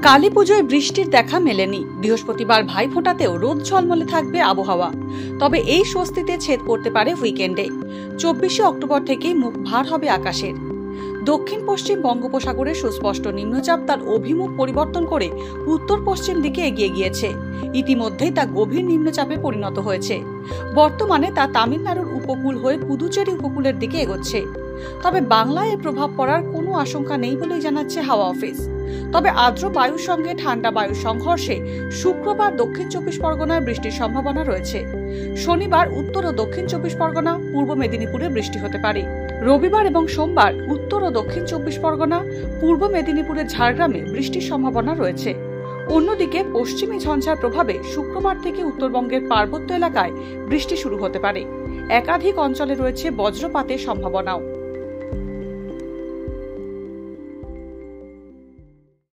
কালী পুজোয় বৃষ্টির দেখা মেলেনি। বৃহস্পতিবার ভাইফোঁটাতেও রোদ ঝলমলে থাকবে আবহাওয়া। তবে এই স্বস্তিতে ছেদ পড়তে পারে উইকেন্ডে। 24শে অক্টোবর থেকেই মুখ ভার হবে আকাশের। দক্ষিণ পশ্চিম বঙ্গোপসাগরে সুস্পষ্ট নিম্নচাপ তার অভিমুখ পরিবর্তন করে উত্তর পশ্চিম দিকে এগিয়ে গিয়েছে। ইতিমধ্যেই তা গভীর নিম্নচাপে পরিণত হয়েছে। বর্তমানে তা তামিলনাড়ুর উপকূল হয়ে পুদুচেরি উপকূলের দিকে এগোচ্ছে। তবে বাংলায় এর প্রভাব পড়ার কোনো আশঙ্কা নেই বলেই জানাচ্ছে হাওয়া অফিস। তবে আর্দ্র বায়ুর সঙ্গে ঠান্ডা বায়ুর সংঘর্ষে শুক্রবার দক্ষিণ 24 পরগনায় বৃষ্টির সম্ভাবনা রয়েছে। শনিবার উত্তর ও দক্ষিণ 24 পরগনা, পূর্ব মেদিনীপুরে বৃষ্টি হতে পারে। রবিবার এবং সোমবার উত্তর ও দক্ষিণ 24 পরগনা, পূর্ব মেদিনীপুরের ঝাড়গ্রামে বৃষ্টির সম্ভাবনা রয়েছে। অন্যদিকে পশ্চিমী ঝঞ্ঝার প্রভাবে শুক্রবার থেকে উত্তরবঙ্গের পার্বত্য এলাকায় বৃষ্টি শুরু হতে পারে। একাধিক অঞ্চলে রয়েছে বজ্রপাতের সম্ভাবনাও।